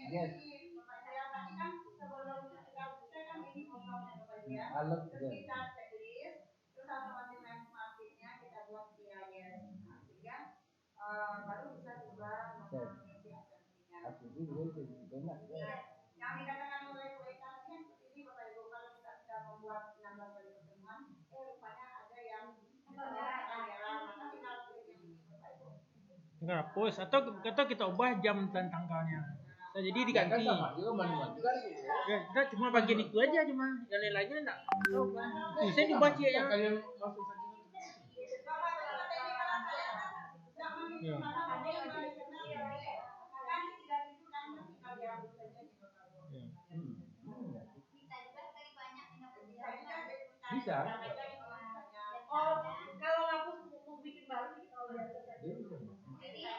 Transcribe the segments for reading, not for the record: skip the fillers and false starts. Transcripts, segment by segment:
Yes. Alat terus kita checklist, terus otomatis masuknya kita buat PIS, sehingga baru bisa juga mengisi absensinya. Absensi juga itu banyak. Yang dikatakan oleh Bu Eka tadi kan seperti ini Bapak Ibu, kalau kita sudah membuat 16 kali pertemuan, rupanya ada yang merah, maka tinggal klik yang ini Bapak Ibu. Enggak hapus atau kita ubah jam dan tanggalnya. Nah, jadi diganti. Ya, kita cuma bagian itu aja cuma yang lain-lainnya enggak. Bisa dibaca ya. Ya. Bisa. Oh, kalau ngapus mau bikin baru bikin all biasa saja. Dia bisa. Jadi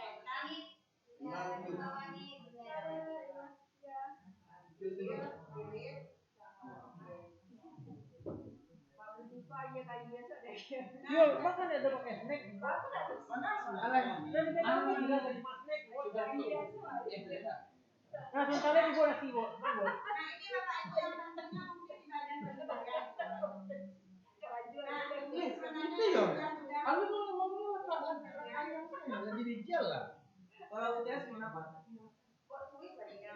ini bawah nih lupa ya kayak biasa deh. Yo, makan ada pakai snack. Nah, sementara ibu nasi ibu. Nah, ini Bapak Ibu yang tentunya mungkin di bagian kedua ya. Itu ya. Aku tuh ngomongnya lagi di jalan lah. Kalau UTS mana Pak?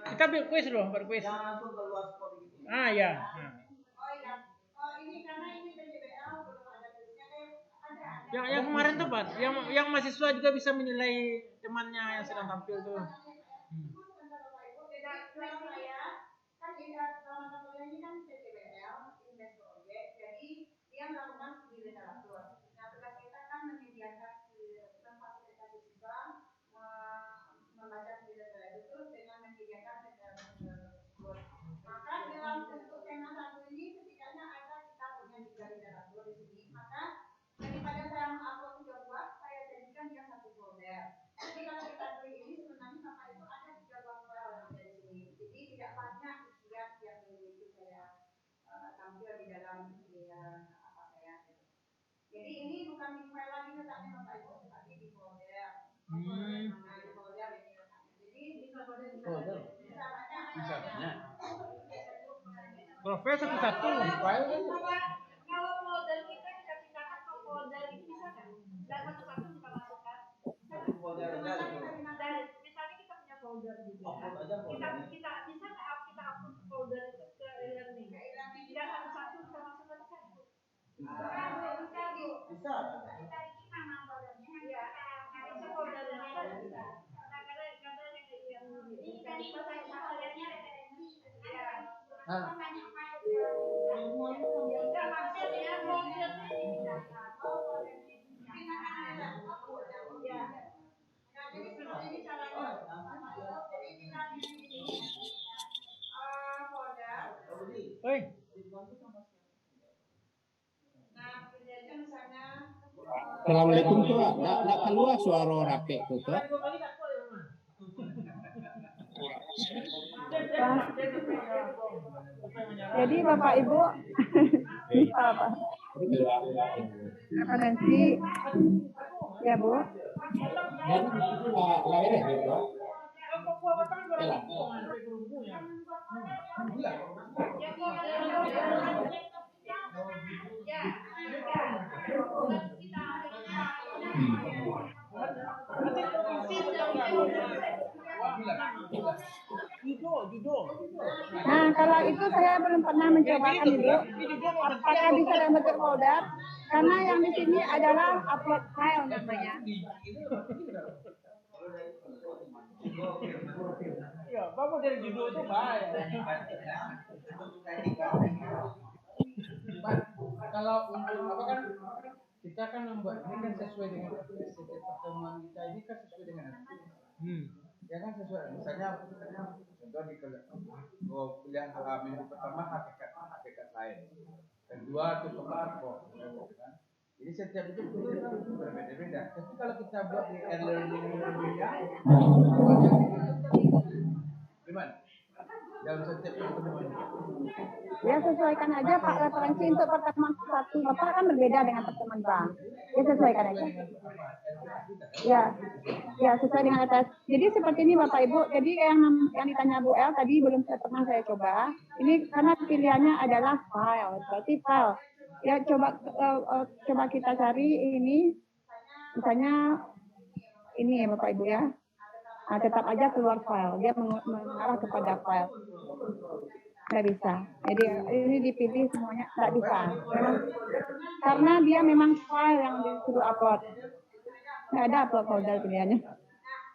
Kita berkuis loh, berkuis. Yang langsung keluar spot gitu. Ah ya. Oh iya. Oh ini karena ini PJBL belum ada tulisnya ada. Yang kemarin tuh Pak, yang mahasiswa juga bisa menilai temannya yang sedang tampil tuh. Kan ini kan PJBL, Invest Project, jadi dia melakukan studi literatur. Nah, tugas kita kan menyediakan memfasilitasi siswa membaca studi literatur itu dengan menyediakan metode tersebut. Maka dalam bentuk tema satu ini setidaknya ada kita punya 3 literatur di sini. Maka daripada saya mengupload 3 buah, saya jadikan dia satu folder. Jadi kalau kita klik ini sebenarnya Bapak Ibu ada 3 buah file yang ada di sini. Jadi tidak banyak ujian yang minggu itu saya tampil di dalam apa saya. Jadi ini bukan di file lagi letaknya Bapak Ibu, tetapi di folder. Nah, di folder ini letaknya. Jadi di folder bisa banyak. Profesor satu. Kalau folder kita pindahkan ke folder ini bisa kan? Dan satu-satu kita masukkan. Folder aja gitu. Dan misalnya kita punya folder juga. Kita bisa nggak kita upload folder itu ke e-learning? Tidak satu-satu kita masukkan ke sana. Bisa. Kita bikin nama foldernya. Iya. Itu foldernya bisa. Karena yang ini tadi foldernya referensi. Iya. Banyak file. Enggak maksudnya dia foldernya dipindahkan. Oh, foldernya dipindahkan. Iya. Nah, jadi seperti ini caranya. Jadi kita pilih folder. Oi. Nah, kemudian misalnya Assalamualaikum tuh, nak keluar suara rakyat tuh. Jadi Bapak Ibu apa? Referensi ya Bu. Nah, kalau itu saya belum pernah mencobakan dulu. Apakah bisa dalam bentuk folder? Karena yang di sini adalah upload file namanya. Ya, bagus dari judul itu baik. Kalau untuk apa kan kita kan membuat ini kan sesuai dengan setiap pertemuan kita ini kan sesuai dengan ya kan sesuai misalnya contoh di kuliah minggu pertama hakikat lain, kedua itu kok kan. Jadi setiap itu berbeda-beda. Tapi kalau kita buat di e-learning gimana? dalam setiap pertemuan. Ya sesuaikan aja Pak, referensi untuk pertemuan satu Bapak kan berbeda dengan pertemuan Bang. Ya sesuaikan aja. Ya sesuai dengan atas. Jadi seperti ini Bapak Ibu. Jadi yang ditanya Bu El tadi belum pernah saya coba. Ini karena pilihannya adalah file, berarti file. Ya coba kita cari ini, misalnya ini ya Bapak Ibu ya. Nah, tetap aja keluar file. Dia mengarah kepada file. Nggak bisa. Jadi ini dipilih semuanya nggak bisa. Memang, karena dia memang file yang disuruh upload. Nggak ada upload folder pilihannya.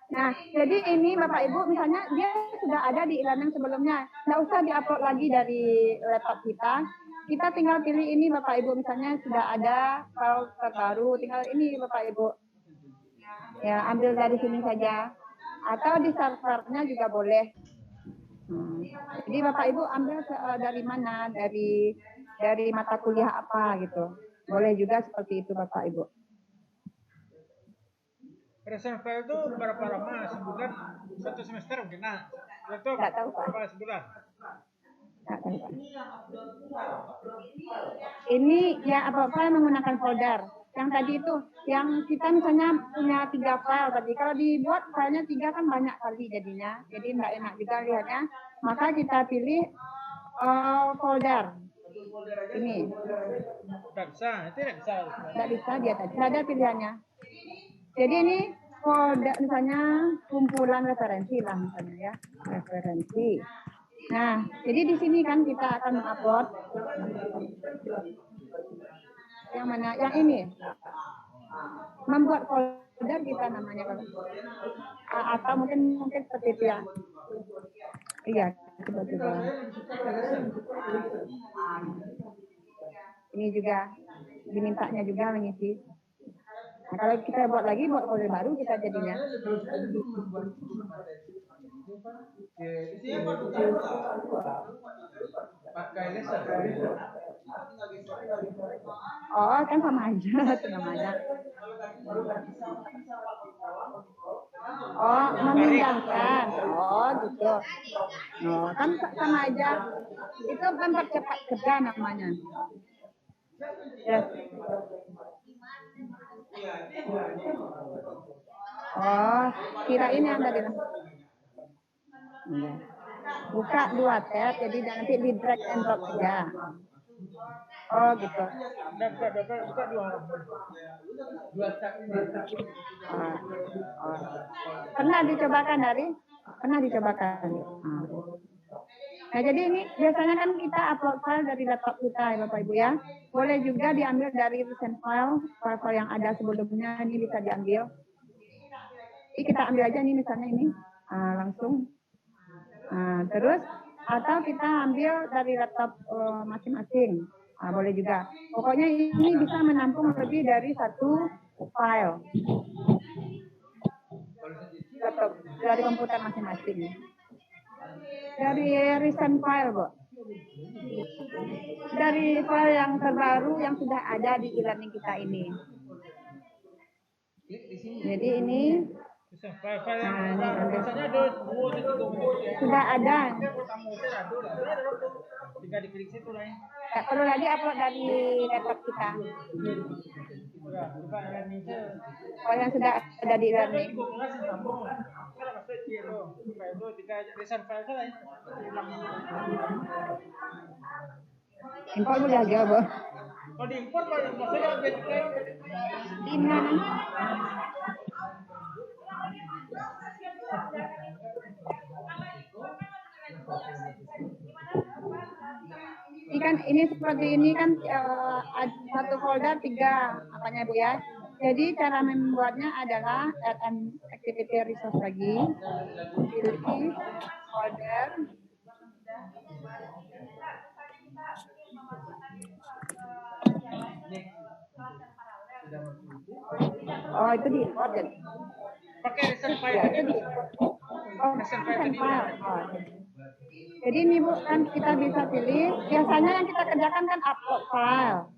Nah, jadi ini Bapak Ibu misalnya dia sudah ada di e-learning sebelumnya. Nggak usah diupload lagi dari laptop kita. Kita tinggal pilih ini Bapak Ibu misalnya sudah ada file terbaru. Tinggal ini Bapak Ibu. Ya, ambil dari sini saja. Atau di servernya juga boleh. Jadi Bapak Ibu ambil dari mana? Dari mata kuliah apa gitu. Boleh juga seperti itu Bapak Ibu. Present file itu berapa lama? Sebulan? 1 semester mungkin? Nah, nggak tahu Pak. Berapa sebulan? Nggak tahu Pak. Ini ya apa menggunakan folder. Yang tadi itu, yang kita misalnya punya 3 file tadi. Kalau dibuat filenya 3 kan banyak kali jadinya. Jadi nggak enak juga lihatnya. Maka kita pilih folder. Ini. Nggak bisa, itu nggak bisa. Nggak bisa dia tadi. Nggak ada pilihannya. Jadi ini folder misalnya kumpulan referensi lah misalnya ya. Referensi. Nah, jadi di sini kan kita akan mengupload yang mana? Yang ini. Membuat folder kita namanya kalau. Atau mungkin seperti itu ya. Iya, coba. Ini juga dimintanya juga mengisi. Nah, kalau kita buat folder baru kita jadinya. Oh, kan sama aja, sama aja. Oh, memindahkan. Oh, gitu. Oh, kan sama aja. Itu kan percepat kerja namanya. Yes. Oh, kirain yang tadi. Buka 2 tab, jadi nanti di drag and drop aja. Oh, gitu. Buka 2 tab. Pernah dicobakan dari? Pernah dicobakan. Nah, jadi ini biasanya kan kita upload file dari laptop kita ya Bapak Ibu ya. Boleh juga diambil dari recent file yang ada sebelumnya, ini bisa diambil. Ini kita ambil aja nih misalnya ini langsung. Terus atau kita ambil dari laptop masing-masing. Boleh juga. Pokoknya ini bisa menampung lebih dari 1 file. Laptop dari komputer masing-masing. Dari recent file, Bu. Dari file yang terbaru yang sudah ada di e-learning kita ini. Jadi ini sudah ada. Tinggal diklik situ lah. Nggak perlu lagi upload dari laptop kita. Oh, yang sudah ada di e-learning. Impor mudah aja, Bu. Kalau diimpor maksudnya Di mana? Ini seperti ini kan satu folder 3 apanya Bu ya. Jadi cara membuatnya adalah add an activity resource lagi. Pilih folder. Oh, itu di folder. Pakai recent file. Ya, itu di. Oh, recent file. Oh. Jadi ini Bu, kan kita bisa pilih. Biasanya yang kita kerjakan kan upload file.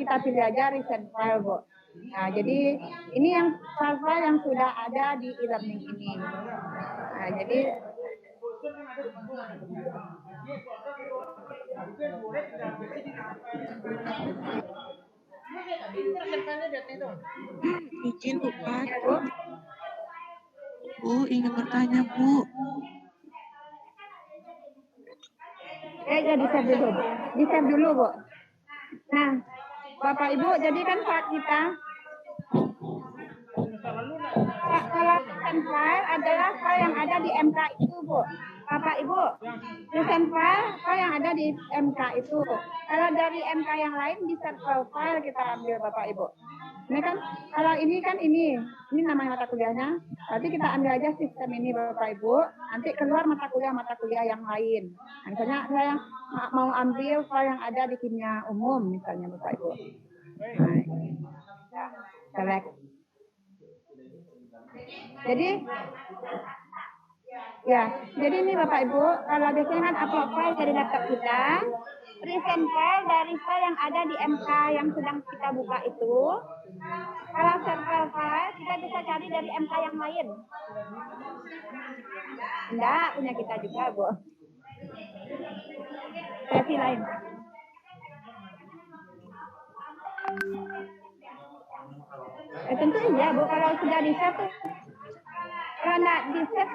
Kita pilih aja recent file, Bu. Nah, jadi ini yang file-file yang sudah ada di e-learning ini. Nah, jadi Izin Bu Pat. Ya, Bu. Bu, ingin bertanya Bu. Ya, di-save dulu. Di-save dulu, Bu. Nah, Bapak Ibu, jadi kan saat kita kalau recent file adalah file yang ada di MK itu, Bu. Bapak Ibu, recent file yang ada di MK itu. Kalau dari MK yang lain bisa file kita ambil, Bapak Ibu. Ini kan, kalau ini kan ini namanya mata kuliahnya. Berarti kita ambil aja sistem ini, Bapak Ibu. Nanti keluar mata kuliah yang lain. Nah, misalnya saya mau ambil file yang ada di kimia umum, misalnya, Bapak Ibu. Nah, ya, select. Jadi ini Bapak Ibu, kalau biasanya kan upload file dari laptop kita, recent file dari file yang ada di MK yang sedang kita buka itu. Kalau save file, kita bisa cari dari MK yang lain. Enggak, punya kita juga, Bu. Versi lain. Tentu iya, Bu. Kalau sudah di-save tuh. Kalau enggak di-save,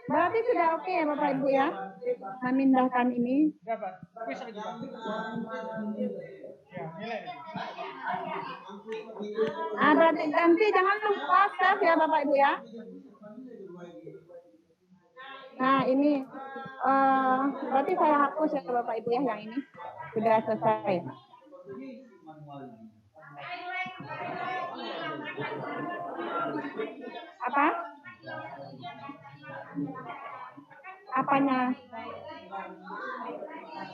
berarti sudah oke ya Bapak Ibu ya, memindahkan ini. Berarti nanti jangan lupa save ya Bapak Ibu ya. Nah ini, berarti saya hapus ya Bapak Ibu ya yang ini sudah selesai. Apa? Apanya?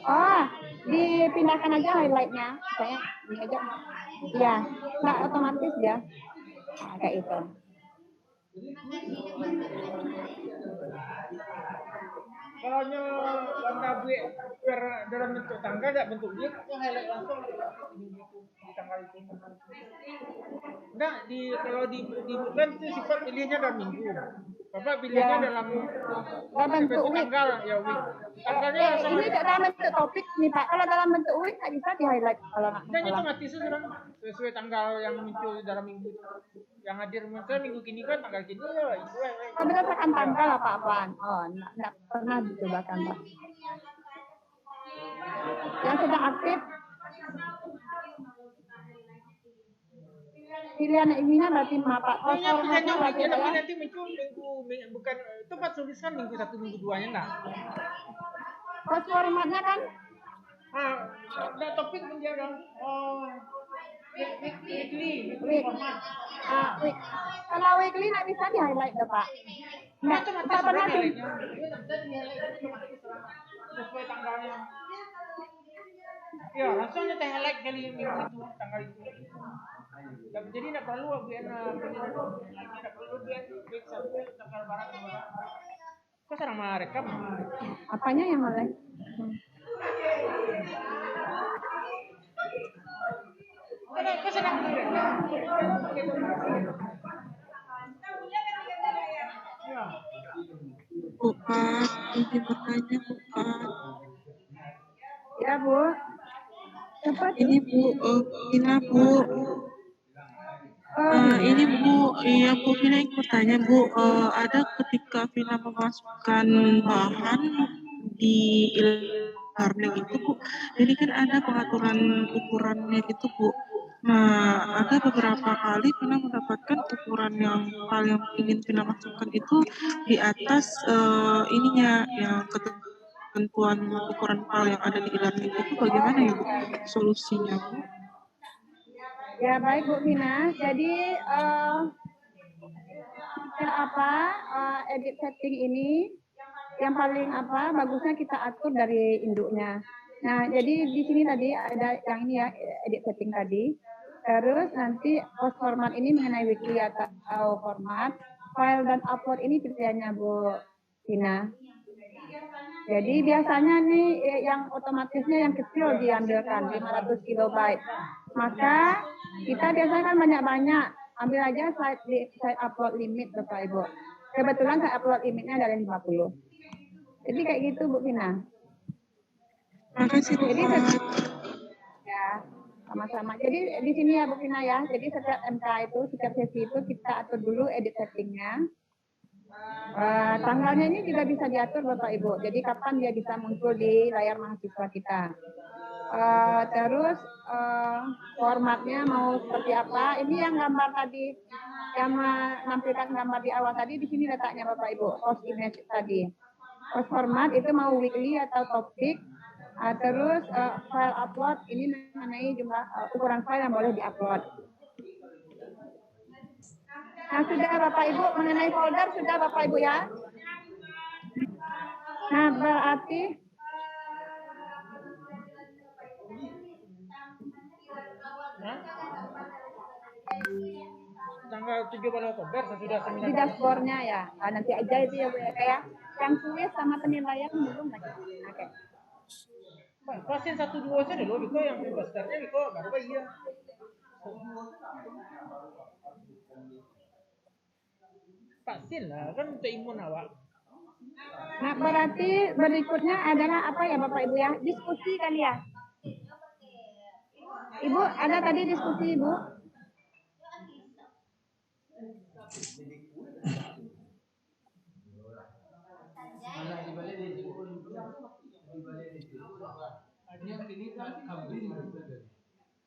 Oh, dipindahkan aja highlightnya. Saya ini aja. Ya, nggak otomatis ya. Nah, kayak itu. Kalau warna B dalam bentuk tangga, tidak bentuk Y, itu highlight langsung di tanggal itu. Enggak, kalau bukan itu sifat pilihnya dalam minggu. Bapak pilihnya dalam bentuk tanggal, ya week. Tanggalnya langsung. Ini dalam bentuk topik nih Pak. Kalau dalam bentuk week nggak bisa di highlight kalau nggak. Dan itu mati sesuai tanggal yang muncul dalam minggu itu. Yang hadir muncul minggu kini kan tanggal kini ya itu. Berdasarkan tanggal apa-apaan? Oh, nggak pernah dicobakan Pak. Yang sedang aktif pilihan ininya berarti Pak. Oh, formatnya berarti tapi nanti muncul minggu bukan itu Pak tuliskan minggu 1 minggu 2-nya enggak? Post formatnya kan? Ada topik menjadi weekly format. Week. Kalau weekly nggak bisa di highlight deh Pak. Nggak pernah tuh. Sesuai tanggalnya. Ya langsung nyetel highlight kali minggu itu tanggal itu. Jadi tidak perlu tidak perlu biar sampai tanggal barat. Kok serang merekam? Apanya yang mulai? Kok sedang merekam? Bu Pat, ingin bertanya Bu Pat. Ya Bu. Cepat. Ini Bu, Vina Bu. Ini Bu, iya Bu Vina ingin bertanya Bu, ada ketika Vina memasukkan bahan di e-learning itu Bu, jadi kan ada pengaturan ukurannya gitu Bu. Nah, ada beberapa kali Vina mendapatkan ukuran yang paling ingin Vina masukkan itu di atas ininya yang ketentuan ukuran file yang ada di e-learning itu bagaimana ya Bu solusinya Bu? Ya baik Bu Vina, jadi edit setting ini yang paling bagusnya kita atur dari induknya. Nah, jadi di sini tadi ada yang ini ya, edit setting tadi. Terus nanti post format ini mengenai weekly atau format. File dan upload ini pilihannya Bu Tina. Jadi biasanya nih yang otomatisnya yang kecil diambilkan 500 kilobyte. Maka kita biasanya kan banyak-banyak. Ambil aja site upload limit Bapak Ibu. Kebetulan site upload limitnya adalah 50. Jadi kayak gitu Bu Tina. Makasih Bu. Jadi ya sama-sama. Jadi di sini ya Bu Tina ya. Jadi setiap MK itu, setiap sesi itu kita atur dulu edit settingnya. Tanggalnya ini juga bisa diatur Bapak Ibu. Jadi kapan dia bisa muncul di layar mahasiswa kita. Terus formatnya mau seperti apa? Ini yang gambar tadi, yang menampilkan gambar di awal tadi, di sini letaknya Bapak Ibu, post image tadi. Post format itu mau weekly atau topik. Terus file upload ini mengenai jumlah ukuran file yang boleh diupload. Nah, sudah Bapak Ibu mengenai folder sudah Bapak Ibu ya. Nah, berarti tanggal 17 Oktober sesudah seminar di dashboardnya ya. Nanti aja itu ya Bu ya, kayak yang tulis sama penilaian belum lagi. Oke. pasien 1-2 saja dulu, Biko yang besarnya Biko baru iya. Pasien lah, kan untuk imun awak. Nah, berarti berikutnya adalah apa ya Bapak Ibu ya? Diskusi kali ya. Ibu, ada tadi diskusi Ibu?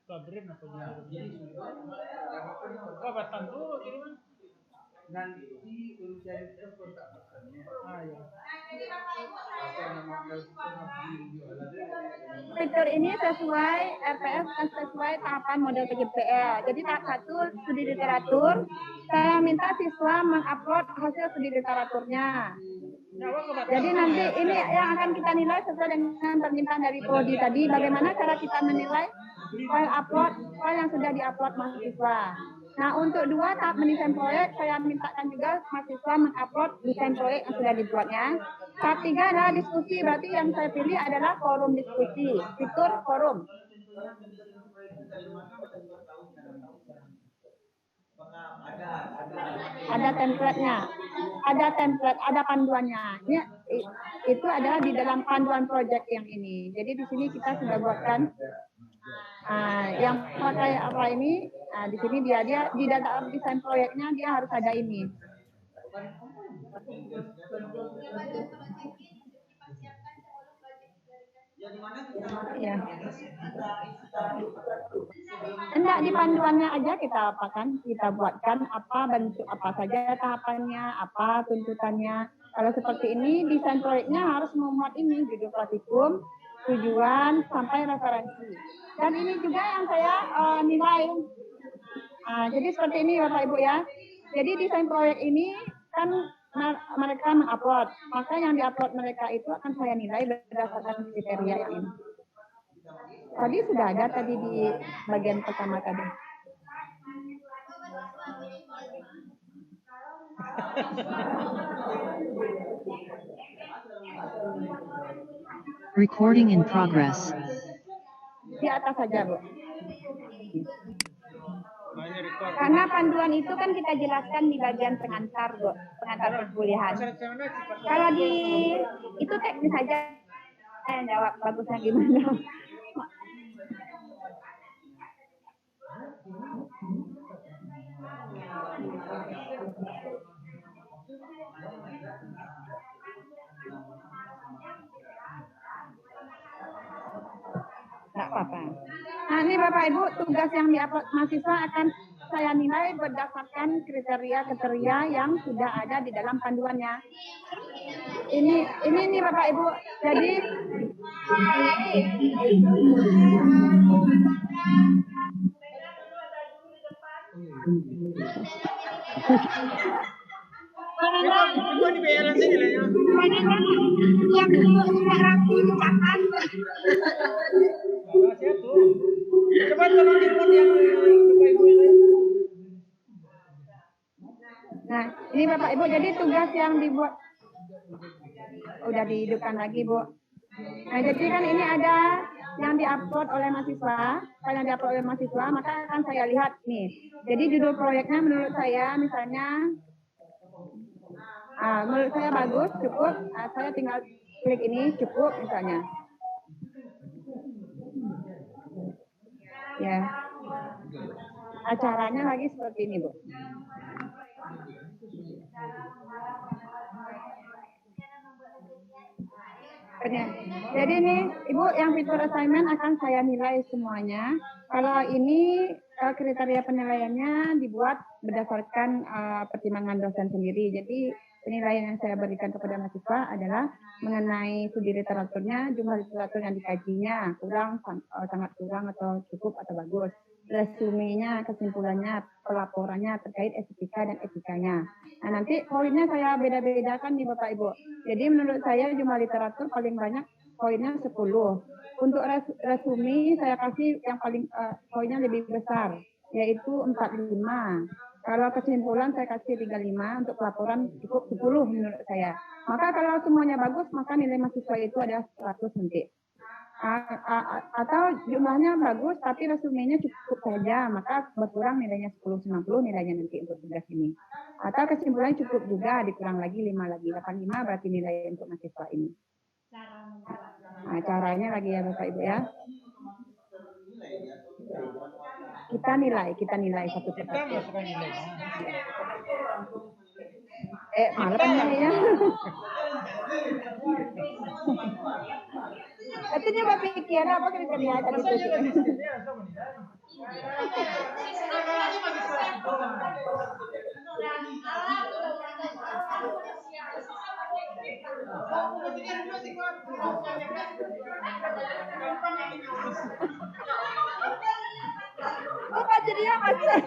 Kabrin apa jadi? Oh, batang dulu kiriman. Nanti untuk cari kontak personnya. Ya. Fitur ini sesuai RPS dan sesuai tahapan model PJPL. Jadi tahap 1 studi literatur, saya minta siswa mengupload hasil studi literaturnya. Jadi nanti ini yang akan kita nilai sesuai dengan permintaan dari Prodi tadi. Bagaimana cara kita menilai file upload, file yang sudah diupload mahasiswa. Nah, untuk 2 tahap mendesain proyek, saya mintakan juga mahasiswa mengupload desain proyek yang sudah dibuatnya. Tahap 3 adalah diskusi, berarti yang saya pilih adalah forum diskusi, fitur forum. Ada template-nya, ada panduannya. Itu adalah di dalam panduan proyek yang ini. Jadi di sini kita sudah buatkan yang pakai apa ini. Di sini dia di dalam desain proyeknya dia harus ada ini. Ya. Enggak, di panduannya aja kita apakan, kita buatkan apa bentuk apa saja tahapannya, apa tuntutannya. Kalau seperti ini desain proyeknya harus memuat ini judul praktikum, tujuan sampai referensi. Dan ini juga yang saya nilai. Jadi seperti ini Bapak Ibu ya. Jadi desain proyek ini kan mereka mengupload, maka yang diupload mereka itu akan saya nilai berdasarkan kriteria yang ini. Tadi sudah ada tadi di bagian pertama tadi. Recording in progress. Di atas saja, Bu. Karena panduan itu kan kita jelaskan di bagian pengantar, Bu, pengantar perkuliahan. Kalau di itu teknis saja, saya jawab bagusnya gimana. Nggak apa-apa. Nah, ini Bapak Ibu, tugas yang diupload mahasiswa akan saya nilai berdasarkan kriteria yang sudah ada di dalam panduannya. Ini nih Bapak Ibu. Jadi semuanya kan yang sudah rapi dicatat. Makasih ya tuh. Coba tolong dibuat yang Bapak Ibu ini. Nah, ini Bapak Ibu, jadi tugas yang dibuat udah dihidupkan lagi, Bu. Nah, jadi kan ini ada yang diupload oleh mahasiswa. Kalau yang diupload oleh mahasiswa, maka akan saya lihat nih. Jadi judul proyeknya menurut saya misalnya menurut saya bagus, cukup. Saya tinggal klik ini cukup misalnya. Ya. Acaranya lagi seperti ini, Bu. Jadi ini Ibu yang fitur assignment akan saya nilai semuanya. Kalau ini kriteria penilaiannya dibuat berdasarkan pertimbangan dosen sendiri. Jadi penilaian yang saya berikan kepada mahasiswa adalah mengenai studi literaturnya, jumlah literatur yang dikajinya, kurang, sangat kurang atau cukup atau bagus. Resumenya, kesimpulannya, pelaporannya terkait estetika dan etikanya. Nah, nanti poinnya saya beda-bedakan nih Bapak Ibu. Jadi menurut saya jumlah literatur paling banyak poinnya 10. Untuk resumi saya kasih yang paling poinnya lebih besar, yaitu 45. Kalau kesimpulan saya kasih 35, untuk pelaporan cukup 10 menurut saya. Maka kalau semuanya bagus, maka nilai mahasiswa itu adalah 100 nanti. Atau jumlahnya bagus tapi resumenya cukup saja, maka berkurang nilainya 10-90 nilainya nanti untuk tugas ini. Atau kesimpulannya cukup juga, dikurang lagi 5 lagi, 85 berarti nilai untuk mahasiswa ini. Nah, caranya lagi ya Bapak Ibu ya. Kita nilai satu persatu. Kita masukkan nilainya. Malah kan ya. Katanya Bapak pikir apa kriteria tadi itu? Apa jadinya macam?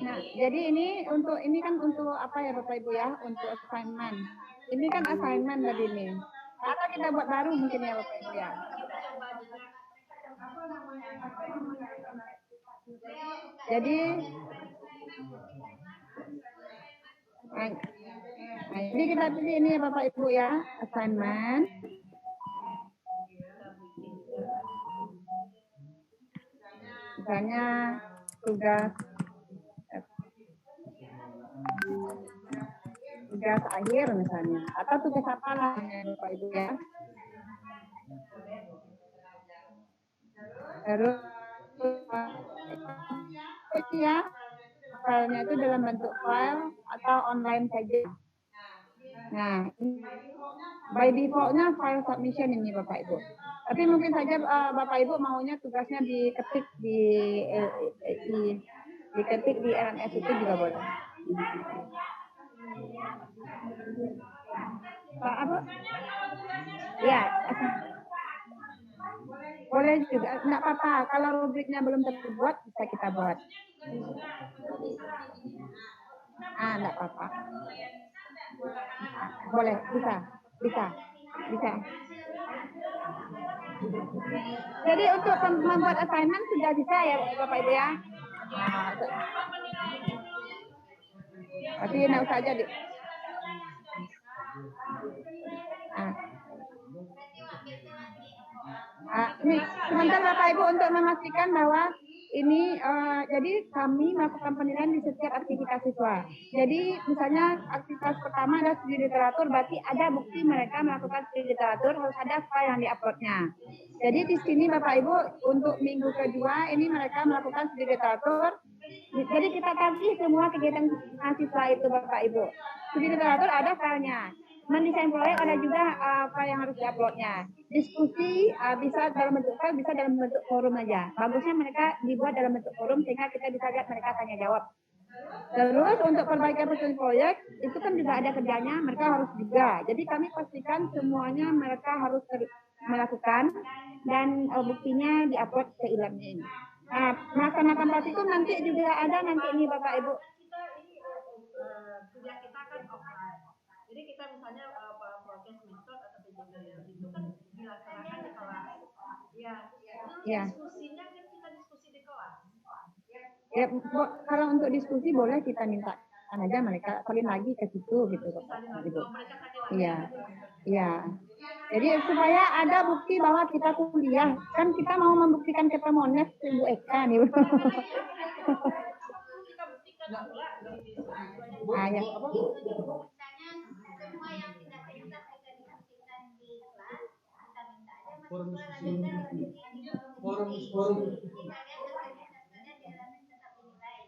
Nah, jadi ini kan untuk apa ya Bapak Ibu ya, untuk assignment. Ini kan assignment tadi ini. Atau kita buat baru mungkin ya Bapak Ibu ya. Jadi jadi kita pilih ini ya Bapak Ibu ya, assignment. Misalnya tugas akhir misalnya, atau tugas apa lah ya Bapak Ibu ya. Terus ya, filenya itu dalam bentuk file atau online saja. Nah, by defaultnya file submission ini Bapak Ibu. Tapi mungkin saja Bapak Ibu maunya tugasnya diketik di LMS itu juga boleh. Apa? Ya, boleh juga. Enggak apa-apa. Kalau rubriknya belum terbuat bisa kita buat. Enggak apa-apa. Boleh, bisa. Jadi untuk membuat assignment sudah bisa ya Bapak Ibu ya. Tapi enggak usah aja. Ini sebentar Bapak Ibu untuk memastikan bahwa ini jadi kami melakukan penilaian di setiap aktivitas siswa. Jadi misalnya aktivitas pertama adalah studi literatur, berarti ada bukti mereka melakukan studi literatur, harus ada file yang diuploadnya. Jadi di sini Bapak Ibu untuk minggu kedua ini mereka melakukan studi literatur. Jadi kita kasih semua kegiatan mahasiswa itu Bapak Ibu. Studi literatur ada filenya. Mendesain proyek ada juga file yang harus diuploadnya. Diskusi bisa dalam bentuk file, bisa dalam bentuk forum aja. Bagusnya mereka dibuat dalam bentuk forum sehingga kita bisa lihat mereka tanya jawab. Terus untuk perbaikan pesusun proyek itu kan juga ada kerjanya, mereka harus juga. Jadi kami pastikan semuanya mereka harus melakukan dan buktinya diupload ke e-learning. Nah, melaksanakan praktikum nanti juga ada nanti ini Bapak Ibu. Kita ini kuliah kita kan offline. Jadi kita misalnya proses metode atau PJJ itu kan dilaksanakan di kelas. Ya. Diskusinya kan kita diskusi di kelas. Ya, kalau untuk diskusi boleh kita minta aja mereka salin lagi ke situ gitu Bapak Ibu. Iya. Jadi supaya ada bukti bahwa kita kuliah, kan kita mau membuktikan kita mones Ibu Eka nih. Kita buktikan pula di Ya. Semua yang tidak tuntas bisa dibuktikan di kelas, kita minta aja mahasiswa Forum. kita lihat hasil-hasilnya di elemen tetap dinilai.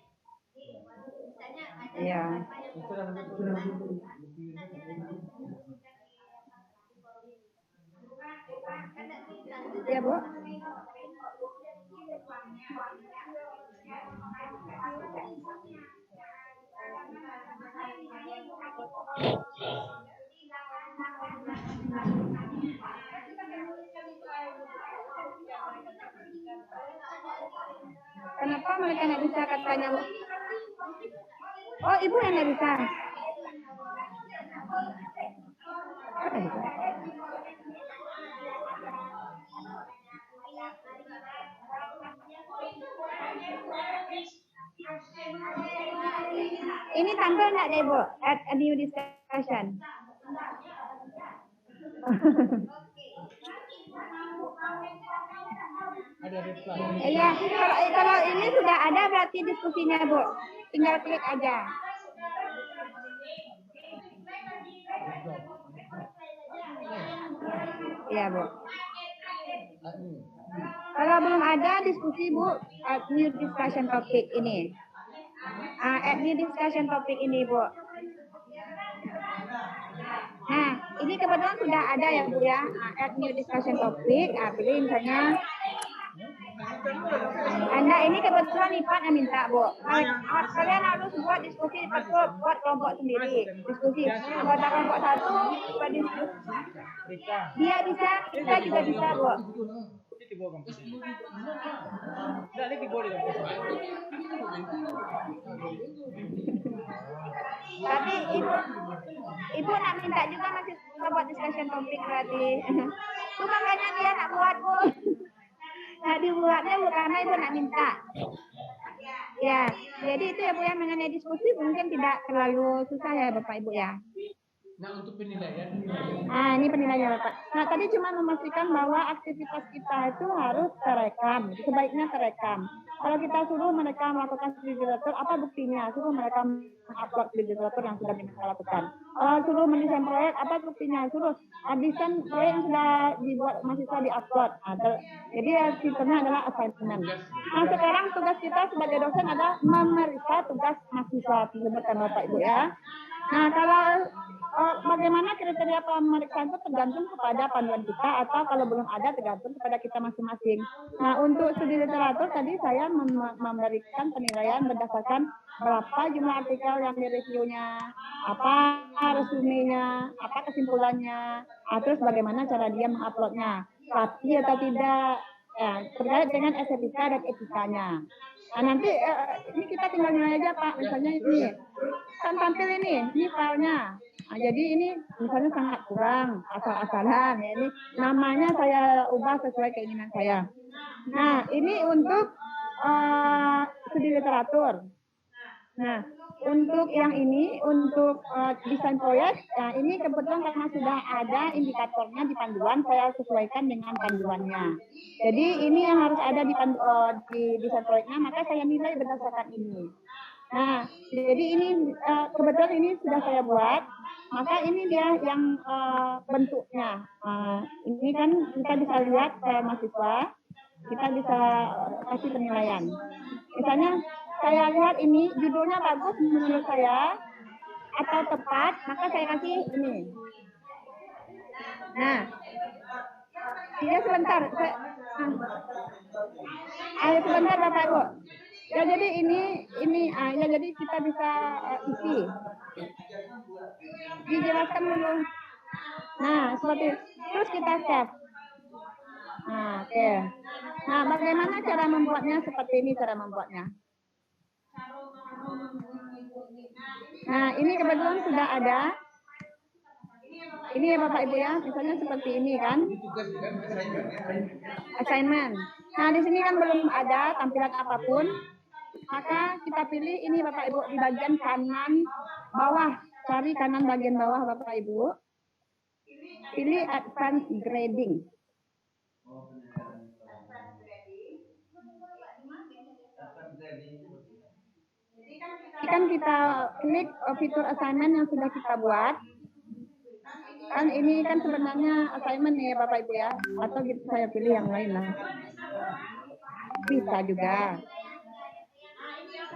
Jadi misalnya ada Iya. beberapa yang kita tuntas, kita nilai di forum ini. Kan tidak bisa. Iya, Bu. Kenapa mereka nggak bisa katanya? Oh, Ibu yang nggak bisa. Ini tampil nggak deh Bu? At a new discussion. Ada reply. Iya, kalau ini sudah ada berarti diskusinya Bu. Tinggal klik aja. Iya Bu. Kalau belum ada diskusi Bu, add new discussion topic ini. Add new discussion topic ini Bu. Nah, ini kebetulan sudah ada ya Bu ya. Add new discussion topic. Pilih misalnya. Anda ini kebetulan IPAN yang minta Bu. Kalian harus buat diskusi buat kelompok sendiri. Diskusi. Anggota kelompok satu buat diskusi. Dia bisa, kita juga bisa Bu. Tapi ibu nak minta juga masih buat discussion topik berarti. Itu makanya dia nak buat Bu. Nah dibuatnya Bu karena ibu nak minta. Ya, jadi itu ya Bu yang mengenai diskusi mungkin tidak terlalu susah ya Bapak Ibu ya. Nah untuk penilaian. Ini penilaiannya Bapak. Nah tadi cuma memastikan bahwa aktivitas kita itu harus terekam, sebaiknya terekam. Kalau kita suruh mereka melakukan studi literatur, apa buktinya? Suruh mereka upload studi literatur yang sudah mereka lakukan. Kalau suruh mendesain proyek, apa buktinya? Suruh desain proyek yang sudah dibuat mahasiswa di-upload. Jadi sistemnya adalah assignment. Nah sekarang tugas kita sebagai dosen adalah memeriksa tugas mahasiswa tersebut kan Bapak Ibu ya. Nah kalau bagaimana kriteria pemeriksaan itu tergantung kepada panduan kita atau kalau belum ada tergantung kepada kita masing-masing. Nah untuk studi literatur tadi saya memberikan penilaian berdasarkan berapa jumlah artikel yang direviewnya, apa resumenya, apa kesimpulannya, terus bagaimana cara dia menguploadnya, rapi atau tidak, terkait dengan estetika dan etikanya. Nah nanti ini kita tinggal nilai aja Pak, misalnya ini kan tampil ini filenya. Nah, jadi ini misalnya sangat kurang, asal-asalan ya, ini namanya saya ubah sesuai keinginan saya. Nah ini untuk studi literatur. Nah untuk yang ini, untuk desain proyek, nah ini kebetulan karena sudah ada indikatornya di panduan, saya sesuaikan dengan panduannya. Jadi ini yang harus ada di desain proyeknya, maka saya nilai berdasarkan ini. Nah, jadi ini kebetulan ini sudah saya buat, maka ini dia yang bentuknya. Ini kan kita bisa lihat ke mahasiswa, kita bisa kasih penilaian. Misalnya saya lihat ini judulnya bagus menurut saya atau tepat, maka saya kasih ini. Nah, ya sebentar, sebentar Bapak Ibu. Ya jadi ini ya jadi kita bisa isi. Dijelaskan dulu. Nah, seperti terus kita save. Nah, oke. Nah, bagaimana cara membuatnya? Seperti ini cara membuatnya. Nah, ini kebetulan sudah ada. Ini ya Bapak Ibu ya, misalnya seperti ini kan. Assignment. Nah, di sini kan belum ada tampilan apapun. Maka kita pilih ini Bapak Ibu di bagian kanan bawah. Cari kanan bagian bawah Bapak Ibu. Pilih advanced grading. Kan kita klik fitur assignment yang sudah kita buat. Kan ini kan sebenarnya assignment nih Bapak Ibu ya. Atau saya pilih yang lain lah. Bisa juga.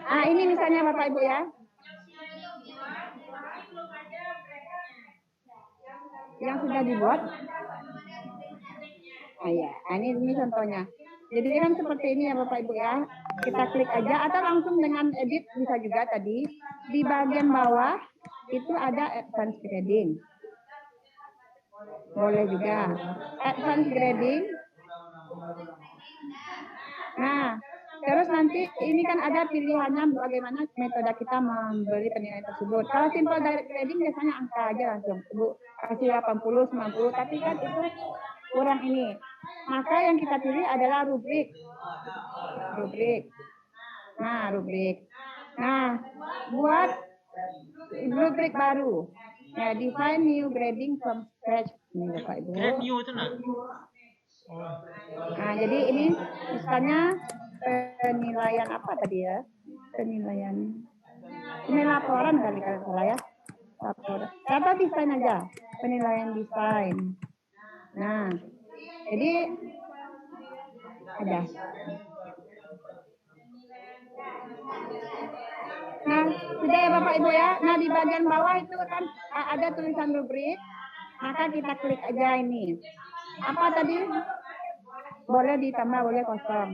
Nah ini misalnya Bapak Ibu ya. Yang sudah dibuat. Nah ya, ini contohnya. Jadi kan seperti ini ya Bapak Ibu ya. Kita klik aja atau langsung dengan edit bisa juga tadi. Di bagian bawah itu ada advanced grading. Boleh juga. Advanced grading. Nah, terus nanti ini kan ada pilihannya bagaimana metode kita memberi penilaian tersebut. Kalau simple direct grading biasanya angka aja langsung. Bu, kasih 80, 90, tapi kan itu kurang ini. Maka yang kita pilih adalah rubrik. Nah, rubrik. Nah, buat rubrik baru. Ya, define new grading from scratch. Ini Bapak Ibu. Grade new itu nah. Nah, jadi ini misalnya penilaian apa tadi ya? Penilaian. Ini laporan kali kalau salah ya. Laporan. Apa desain aja? Penilaian desain. Nah, jadi ada. Nah, sudah ya Bapak Ibu ya. Nah, di bagian bawah itu kan ada tulisan rubrik. Maka kita klik aja ini. Apa tadi? Boleh ditambah, boleh kosong.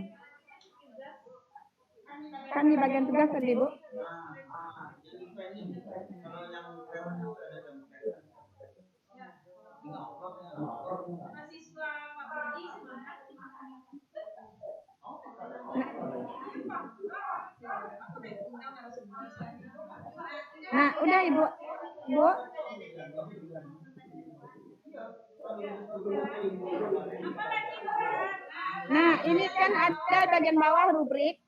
Kan di bagian tugas tadi, Bu. Nah, udah Ibu. Bu. Nah, ini kan ada bagian bawah rubrik.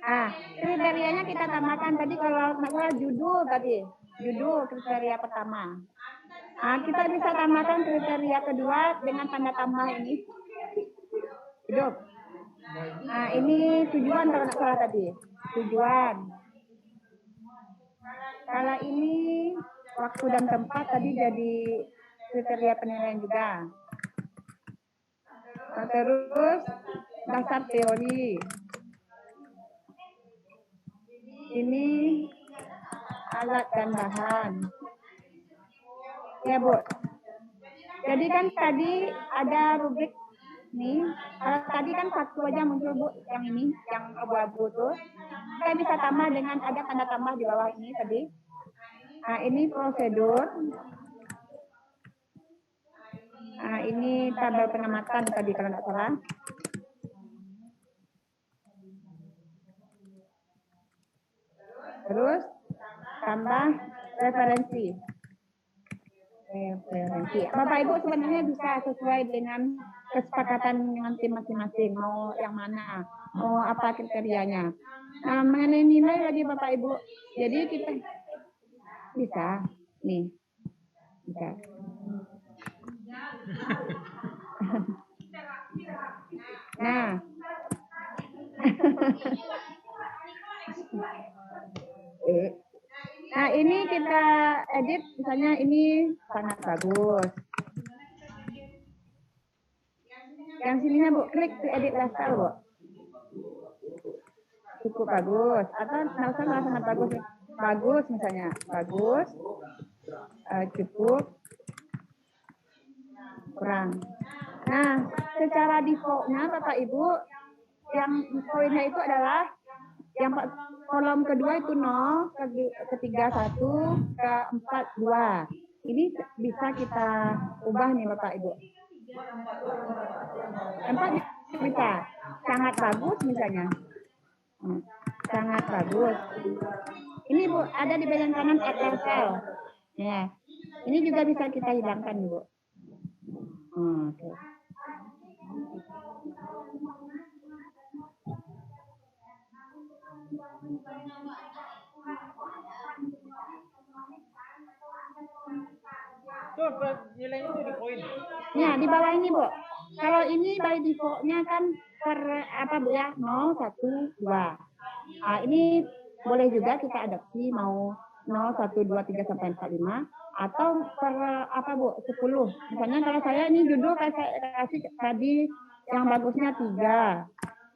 Nah, kriterianya kita tambahkan tadi kalau masalah judul tadi. Judul kriteria pertama. Nah, kita bisa tambahkan kriteria kedua dengan tanda tambah ini. Hidup. Nah, ini tujuan kalau nggak salah tadi. Tujuan. Kalau ini waktu dan tempat tadi jadi kriteria penilaian juga. Nah, terus dasar teori. Ini alat dan bahan. Ya, Bu. Jadi kan tadi ada rubrik nih. Kalau tadi kan satu aja muncul, Bu, yang ini, yang abu-abu tuh. Kita bisa tambah dengan ada tanda tambah di bawah ini tadi. Nah, ini prosedur. Nah, ini tabel pengamatan tadi kalau nggak salah. Terus tambah referensi. Bapak Ibu sebenarnya bisa sesuai dengan kesepakatan dengan tim masing-masing mau yang mana, mau apa kriterianya. Nah, mengenai nilai lagi Bapak Ibu, jadi kita bisa nih, bisa. Nah, nah ini kita edit, misalnya ini sangat bagus. Yang sininya Bu, klik di edit lifestyle Bu. Cukup bagus, atau nggak usah sangat bagus. Bagus misalnya, bagus, cukup, kurang. Nah, secara defaultnya Bapak Ibu, yang poinnya itu adalah yang kolom kedua itu 0, ketiga 1, keempat 2. Ini bisa kita ubah nih Bapak Ibu. 4 bisa, sangat bagus misalnya. Sangat bagus. Ini Bu, ada di bagian kanan add level. Ya, ini juga bisa kita hilangkan Bu. Oke. Tuh, nilainya tuh di poin. Ya, di bawah ini, Bu. Kalau ini by default-nya kan per apa Bu ya? 0, 1, 2. Nah, ini boleh juga kita adapsi mau 0, 1, 2, 3 sampai 4, 5 atau per apa Bu? 10. Misalnya kalau saya ini judul saya kasih tadi yang bagusnya 3.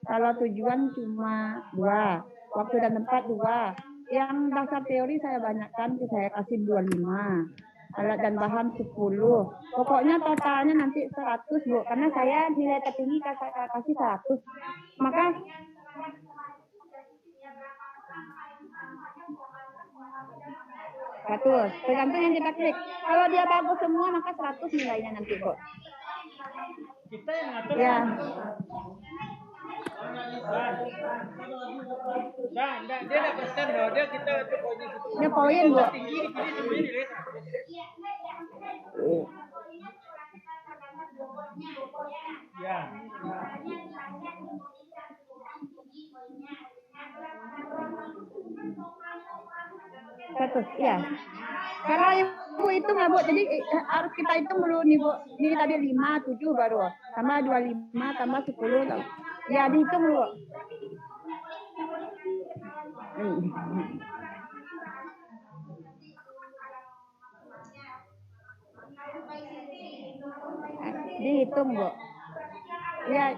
Kalau tujuan cuma 2. Waktu dan tempat 2. Yang dasar teori saya banyakkan, saya kasih 25. Alat dan bahan 10. Pokoknya totalnya nanti 100 Bu, karena saya nilai tertinggi saya kasih 100. Maka tergantung yang kita klik. Kalau dia bagus semua maka 100 nilainya nanti Bu. Kita yang ngatur. Ya. Nah, dia ada pesan bahwa dia kita untuk poinnya situ. Dia poin Bu. Tinggi dipilih sebenarnya nilai 100. Ya. Ya. Kalau Ibu hitung ya Bu, jadi harus kita hitung dulu nih Bu. Ini tadi 5, 7 baru. Tambah 25, tambah 10. Ya dihitung dulu. Dihitung Bu. Ya,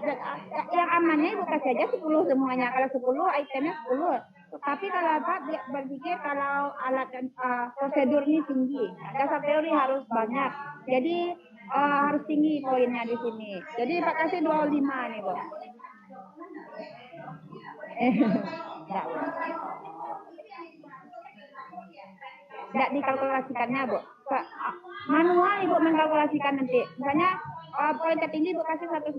yang amannya Ibu kasih aja 10 semuanya. Kalau 10 itemnya 10. Tapi kalau apa berpikir kalau alat dan prosedur ini tinggi, dasar teori harus banyak. Jadi harus tinggi poinnya di sini. Jadi Pak kasih 25 nih Bu. Tidak dikalkulasikannya Bu. Manual Ibu mengkalkulasikan nanti. Misalnya poin tertinggi Ibu kasih 120,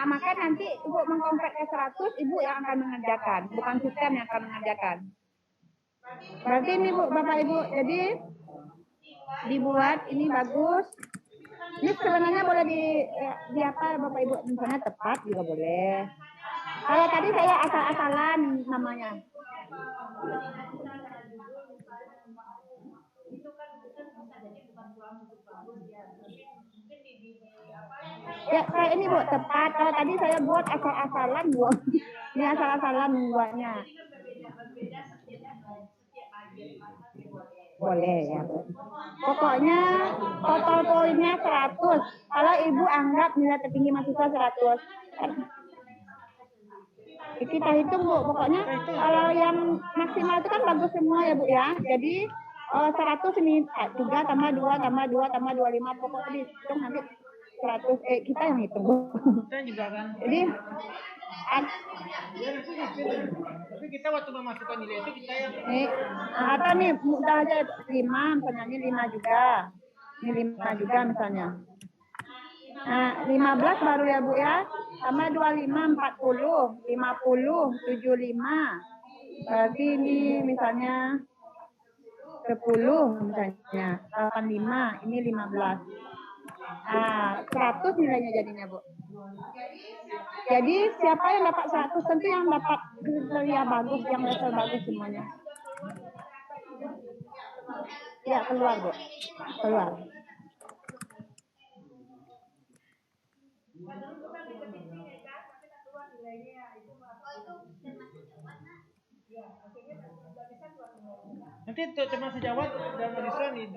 maka nanti Ibu mengkonvert ke 100, Ibu yang akan mengerjakan, bukan sistem yang akan mengerjakan. Berarti ini Bu, Bapak Ibu, jadi dibuat ini bagus. Ini sebenarnya boleh di apa Bapak Ibu, misalnya tepat juga boleh. Kalau tadi saya asal-asalan namanya. Ya kayak ini Bu, tepat. Kalau tadi saya buat asal-asalan Bu. Ini asal-asalan buatnya. Boleh ya Bu. Pokoknya total poinnya 100. Kalau Ibu anggap nilai tertinggi mahasiswa 100. Kita hitung Bu, pokoknya kalau yang maksimal itu kan bagus semua ya Bu ya. Jadi 100 ini 3 tambah 2 tambah 2 tambah 25, pokoknya dihitung nanti 100. Kita yang hitung Bu. Kita juga kan. Jadi tapi kita waktu memasukkan nilai itu kita yang atau nih mudah aja 5, misalnya ini 5 juga. Ini 5 juga misalnya. Nah, 15 baru ya Bu ya. Tambah 25, 40, 50, 75. Berarti ini misalnya 10 misalnya. 85, ini 15. 100 nilainya jadinya, Bu. Jadi siapa yang dapat 100 tentu yang dapat kriteria bagus, yang level bagus semuanya. Ya, keluar, Bu. Keluar. Nanti untuk teman sejawat dan mahasiswa nih.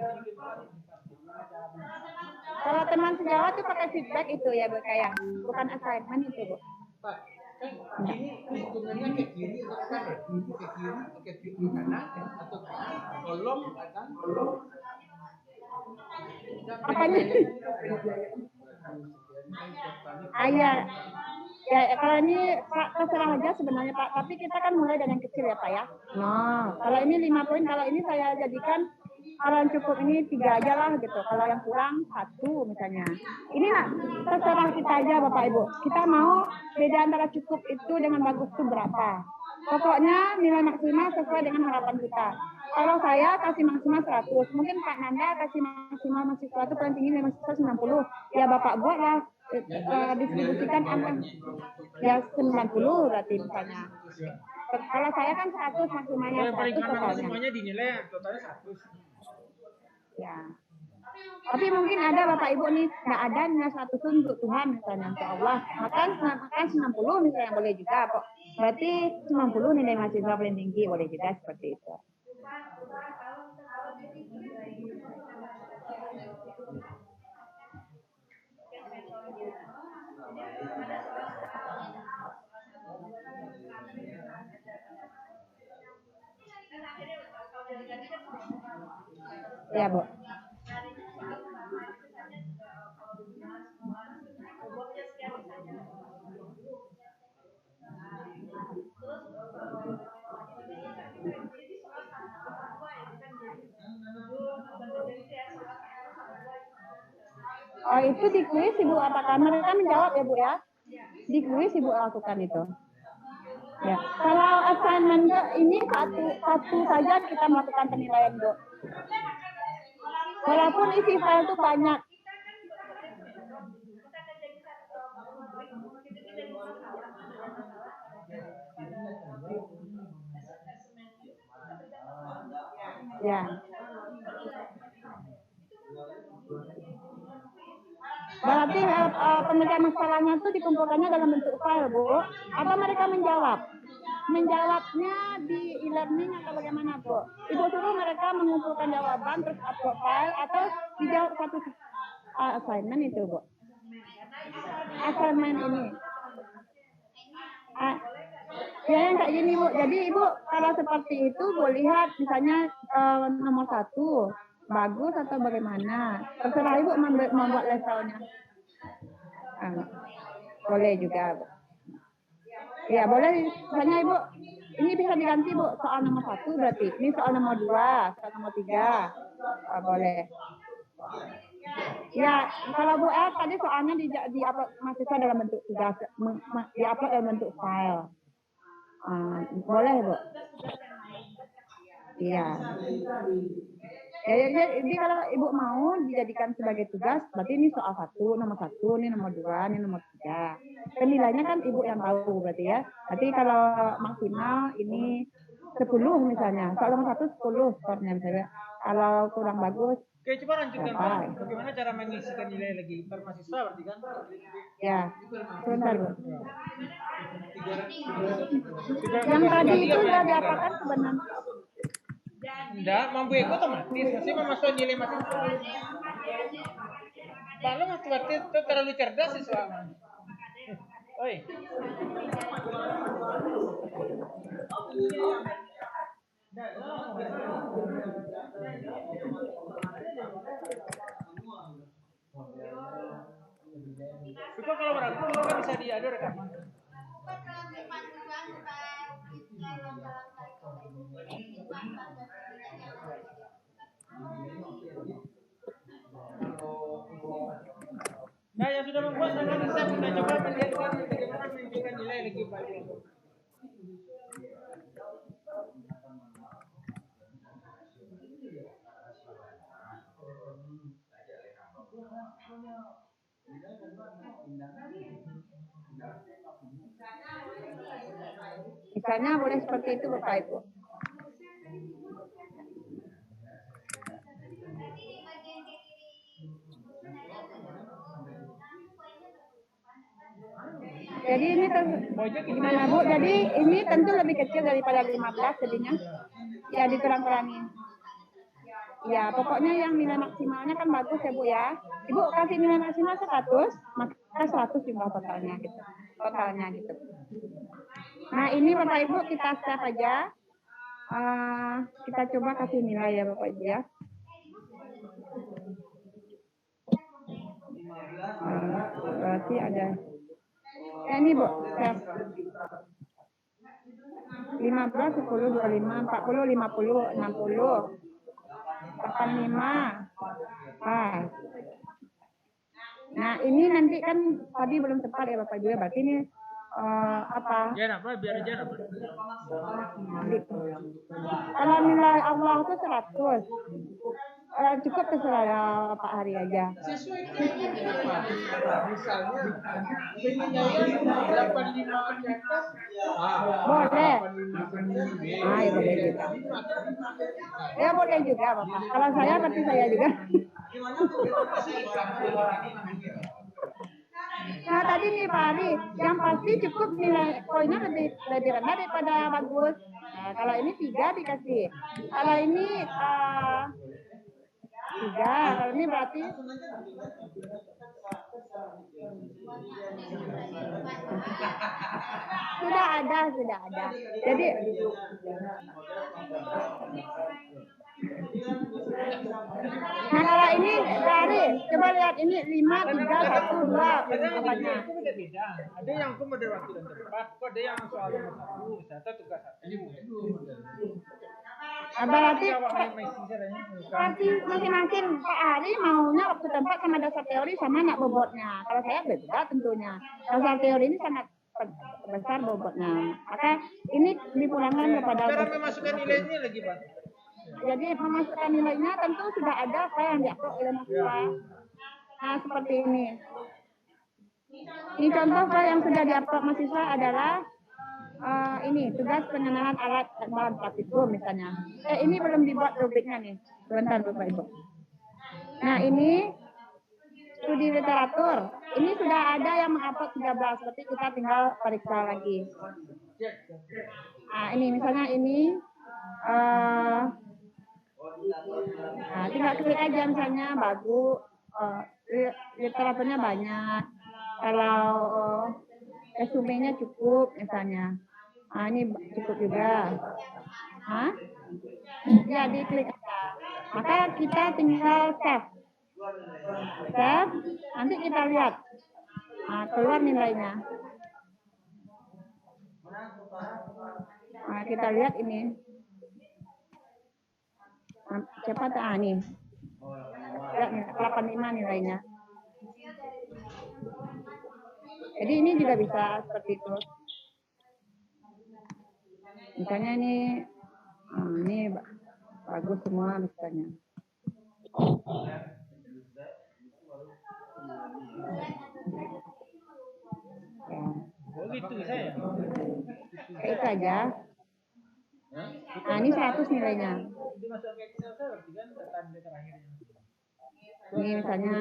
Kalau teman sejawat tuh pakai feedback itu ya, Bu, kayak bukan assignment itu, Bu. Pak, kan ini hitungannya ke kiri atau ke kanan? Ke kiri kanan atau ke kolom kanan? Apanya? Ayah. Ya, kalau ini Pak terserah aja sebenarnya Pak, tapi kita kan mulai dari yang kecil ya Pak ya. Nah, kalau ini 5 poin, kalau ini saya jadikan kalau yang cukup ini 3 aja lah gitu. Kalau yang kurang 1 misalnya. Ini lah terserah kita aja Bapak Ibu. Kita mau beda antara cukup itu dengan bagus itu berapa. Pokoknya nilai maksimal sesuai dengan harapan kita. Kalau saya kasih maksimal 100, mungkin Pak Nanda kasih maksimal mahasiswa itu paling tinggi nilai mahasiswa 90. Ya Bapak buatlah distribusikan angka ya 90 berarti misalnya. Kalau saya kan 100 maksimalnya, Yang paling 100 aman totalnya. semuanya dinilai totalnya 100. Ya. Tapi mungkin ada Bapak Ibu nih, nggak ada nilai 100 untuk Tuhan misalnya, untuk Allah. Makan 90 misalnya boleh juga, kok. Berarti 90 nilai mahasiswa paling tinggi, boleh juga seperti itu. Ya, Bu. Oh, itu di kuis Ibu apakah mereka menjawab ya Bu ya? Di kuis Ibu lakukan itu. Ya. Kalau assignment ini satu saja kita melakukan penilaian Bu. Walaupun isi file itu banyak. Ya. Berarti pengerjaan masalahnya itu dikumpulkannya dalam bentuk file, Bu. Atau mereka menjawab? Menjawabnya di e-learning atau bagaimana, Bu? Ibu suruh mereka mengumpulkan jawaban terus upload file atau dijawab satu assignment itu, Bu. Assignment ini. Ya yang kayak gini, Bu. Jadi Ibu kalau seperti itu Bu lihat misalnya nomor 1 bagus atau bagaimana. Terserah Ibu membuat levelnya. Boleh juga, Bu. Ya boleh, misalnya Ibu, ini bisa diganti Bu, soal nomor 1 berarti, ini soal nomor 2, soal nomor 3, boleh. Ya, kalau Bu El tadi soalnya di-upload mahasiswa dalam bentuk tugas, di-upload dalam bentuk file. Boleh Bu. Iya. Ya, jadi kalau Ibu mau dijadikan sebagai tugas, berarti ini soal 1, nomor 1, ini nomor 2, ini nomor 3. Penilainya kan Ibu yang tahu berarti ya. Berarti kalau maksimal ini 10 misalnya. Soal nomor 1 10 skornya misalnya. Kalau kurang bagus. Oke, coba lanjutkan Pak. Bagaimana cara mengisikan nilai lagi per mahasiswa berarti kan? Ya, sebentar Bu. Yang tadi itu sudah diapakan sebenarnya? Enggak, mampu ikut otomatis, masih memasuk nilai mahasiswa. Kalau masih berarti itu terlalu cerdas siswa. Oi. Itu kalau berantem kan bisa diadu rekaman. Nah, yang sudah membuat tangan bisa kita coba melihatkan bagaimana menunjukkan nilai lagi Pak. Misalnya boleh seperti itu Bapak Ibu. Jadi ini gimana Bu? Jadi ini tentu lebih kecil daripada 15 jadinya. Ya dikurang-kurangin. Ya pokoknya yang nilai maksimalnya kan bagus ya Bu ya. Ibu kasih nilai maksimal 100, maka 100 jumlah totalnya gitu. Totalnya gitu. Nah ini Bapak Ibu kita save aja. Kita coba kasih nilai ya Bapak Ibu ya. Berarti ada. Ya ini Bu, save. 15, 10, 25, 40, 50, 60, 85. Nah ini nanti kan tadi belum tepat ya Bapak Ibu ya. Berarti ini apa? Biar apa? Biar aja apa? Kalau nilai Allah itu 100. Cukup terserah ya Pak Hari aja. Misalnya penilaian 85 ke atas. Boleh. Ya boleh juga. Ya boleh juga Bapak. Kalau saya berarti saya juga. Nah tadi nih Pak Ari, yang pasti cukup nilai poinnya lebih rendah daripada bagus. Nah, kalau ini 3 dikasih. Kalau ini 3, kalau ini berarti sudah ada. Jadi nah kalau ini dari coba lihat ini 5, 3, 1, 2 Beda-beda. Ada yang aku model waktu dan tempat, kok ada yang soal nomor 1, misalnya tugas 1. berarti masing-masing Pak Ari maunya waktu tempat sama dasar teori sama nak bobotnya. Kalau saya beda tentunya. Dasar teori ini sangat besar bobotnya. Maka ini dipulangkan kepada cara memasukkan nilainya lagi Pak. Jadi memasukkan nilainya tentu sudah ada file yang diupload oleh mahasiswa. Nah seperti ini. Ini contoh file yang sudah diupload mahasiswa adalah ini tugas pengenalan alat bahan praktikum misalnya. Ini belum dibuat rubriknya nih. Sebentar Bapak Ibu. Nah ini studi literatur. Ini sudah ada yang mengupload 13. Berarti kita tinggal periksa lagi. Nah ini misalnya ini. Nah, tinggal klik aja misalnya bagus, literaturnya banyak. Kalau resumenya cukup misalnya. Nah, ini cukup juga. Ya diklik aja. Maka kita tinggal save. Nanti kita lihat. Nah, keluar nilainya. Nah, kita lihat ini. Cepat nih. Lihat 85 nilainya. Jadi ini juga bisa seperti itu. Misalnya ini bagus semua misalnya. Ya. Oh gitu saya. Kayak itu aja. Nah ini 100 nilainya. Ini misalnya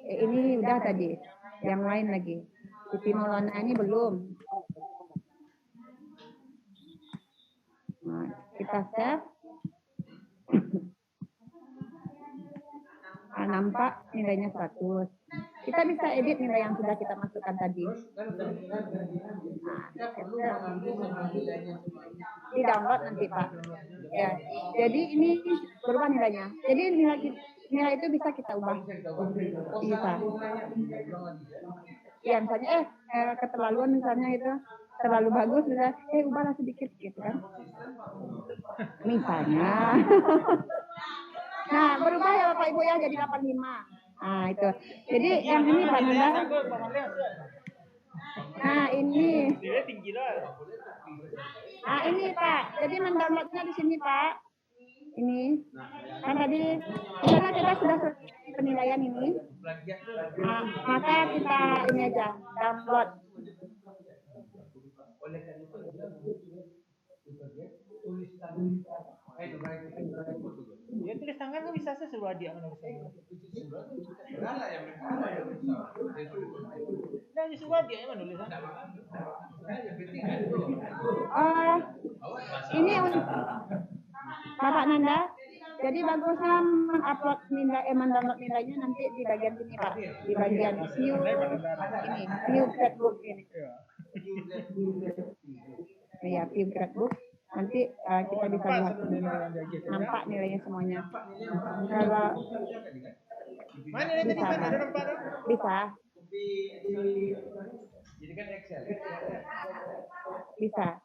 ini udah tadi. Yang lain lagi. Siti Maulana ini belum. Nah, kita save. Nampak nilainya 100. Kita bisa edit nilai yang sudah kita masukkan tadi. Di download nanti Pak. Ya. Jadi ini berubah nilainya. Jadi nilai itu bisa kita ubah. Bisa. Ya misalnya keterlaluan misalnya itu terlalu bagus misalnya ubahlah sedikit gitu kan. Misalnya. Nah, berubah ya Bapak Ibu ya jadi 85. Nah, itu. Jadi yang ini Pak Nanda. Nah, ini. Nah, ini Pak. Jadi mendownloadnya di sini Pak. ini kan tadi misalnya kita sudah selesai penilaian ini, maka kita ini aja download. Ya tulis tangan kan bisa sesuai dia menulis. Nah, sesuai dia menulis. Ini untuk Bapak Nanda. Jadi bagusnya mengupload mendownload nilainya nanti di bagian sini Pak, di bagian view gradebook ini. Ya, view gradebook. Nanti kita bisa lihat nampak nilainya semuanya. Kalau mana nilai tadi sana ada nampak? Bisa. Jadi kan Excel. Bisa.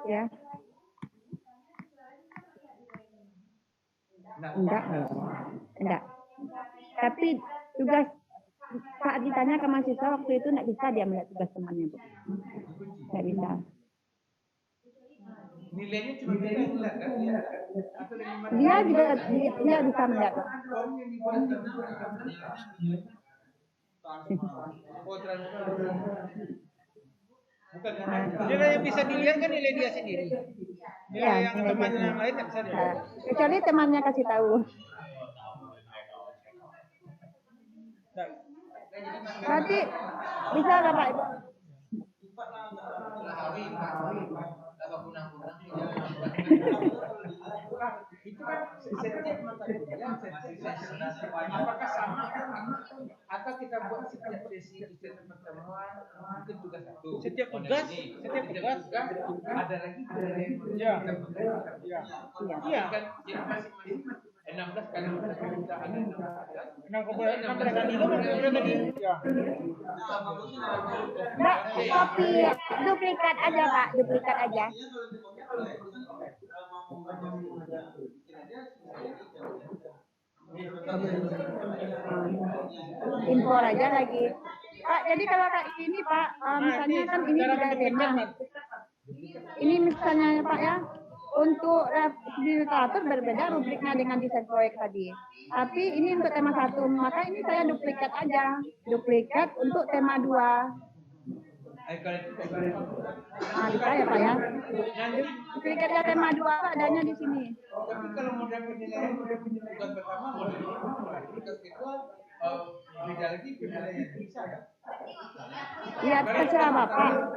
Ya. Enggak. Tapi tugas saat ditanya ke mahasiswa waktu itu enggak bisa dia melihat tugas temannya, Bu. Enggak bisa. Nilainya cuma kita lihat kan? Dia juga dia bisa melihat. Nilai yang bisa dilihat kan nilai dia sendiri. Nilai yang teman yang lain nggak bisa dilihat. Kecuali temannya kasih tahu. Berarti bisa nggak Pak Ibu? Itu kan setiap mata kuliah apakah sama atau kita buat setiap sesi setiap pertemuan mungkin tugas satu Setiap tugas ada lagi iya kan jadi masing-masing 16 kali kita ada 16 kali itu udah tadi ya. Mbak, copy duplikat aja Pak, duplikat aja. Impor aja lagi. Pak, jadi kalau kayak gini Pak, misalnya kan ini tidak tema. Ini misalnya Pak ya, untuk di literatur berbeda rubriknya dengan desain proyek tadi. Tapi ini untuk tema 1, maka ini saya duplikat aja. Duplikat untuk tema 2. Bisa ya Pak ya. Duplikatnya tema 2 adanya di sini. Tapi kalau model penilaian tugas pertama tugas kedua beda lagi penilaian bisa kan? Iya, terserah Bapak.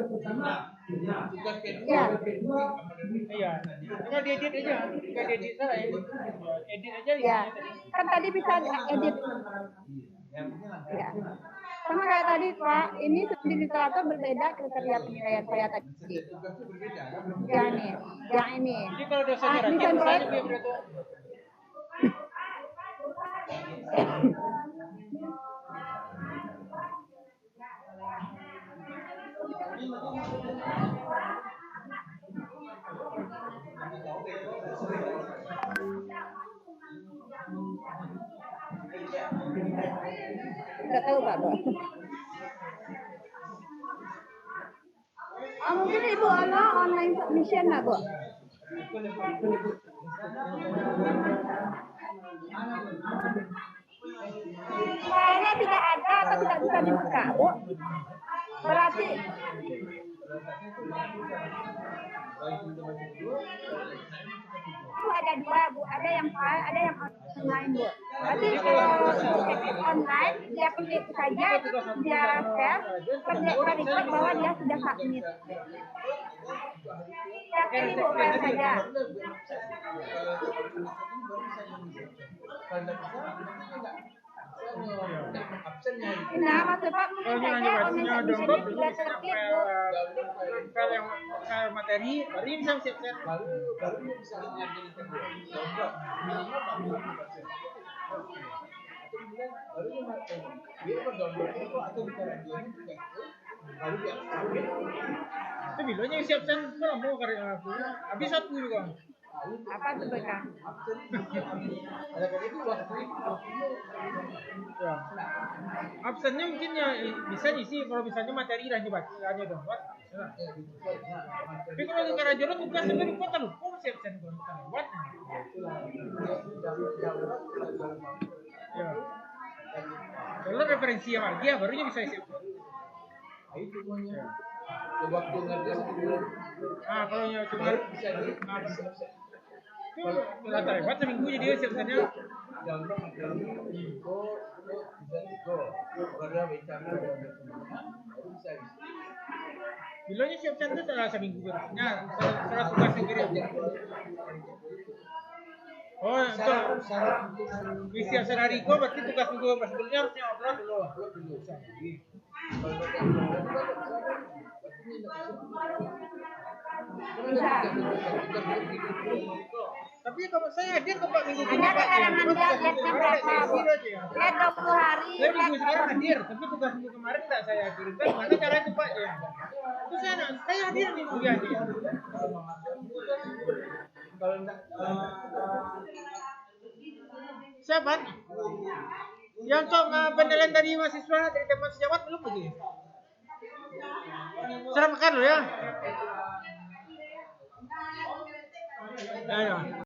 Tugas kedua Iya. Tinggal diedit aja. Tinggal diedit salah ya. Edit aja ya. Kan tadi bisa edit. Ya. Sama kayak tadi Pak, ini di literatur berbeda kriteria penilaian saya tadi. Ya nih, yang ini. Jadi kalau dosennya rajin, desain proyek. saya lebih berat. Tidak tahu Pak, Bu. Mungkin Ibu Ana online submission nggak, Bu? Kayaknya tidak ada atau tidak bisa dibuka, Bu. Berarti itu ada 2, Bu. Ada yang file, ada yang online, Bu. Berarti kalau online, dia klik saja, dia share, terlihat bahwa dia sudah submit. Yakin Ibu file saja. Nah, maksud Pak mungkin saja online submission sudah terklik, Bu. Kalau yang materi, baru bisa siap-siap. Baru bisa Itu bilonya siap-siap mau karya aku. Habis 1 juga. Apa tuh BK? Absennya mungkin ya bisa ngisi kalau misalnya materi hanya baca hanya download Tapi kalau di Karajono tugas sampai di kota loh, kok masih absen gue lewat? Ya. Kalau referensi yang lagi ya barunya bisa siap. Itu punya. Waktu ngerti sebelum. Kalau yang cuma bisa di. Kalau latar lewat seminggu jadi siapnya. Gampang ada go bisa baru bicara bisa. Bilangnya siap itu salah seminggu berikutnya, salah tugas sendiri. Oh, untuk misi sehari gua berarti tugas minggu sebelumnya harusnya upload dulu. Tapi kalau saya hadir ke Pak minggu Ada keterangan dia berapa, Bu? Dia 20 hari. Saya minggu sekarang hadir, tapi tugas minggu kemarin tidak saya hadirkan. Mana caranya itu Pak ya? Itu saya hadir minggu ini. Kalau enggak Siapa? Yang penilaian dari mahasiswa dari teman sejawat belum begitu? Serahkan loh ya. Ayo.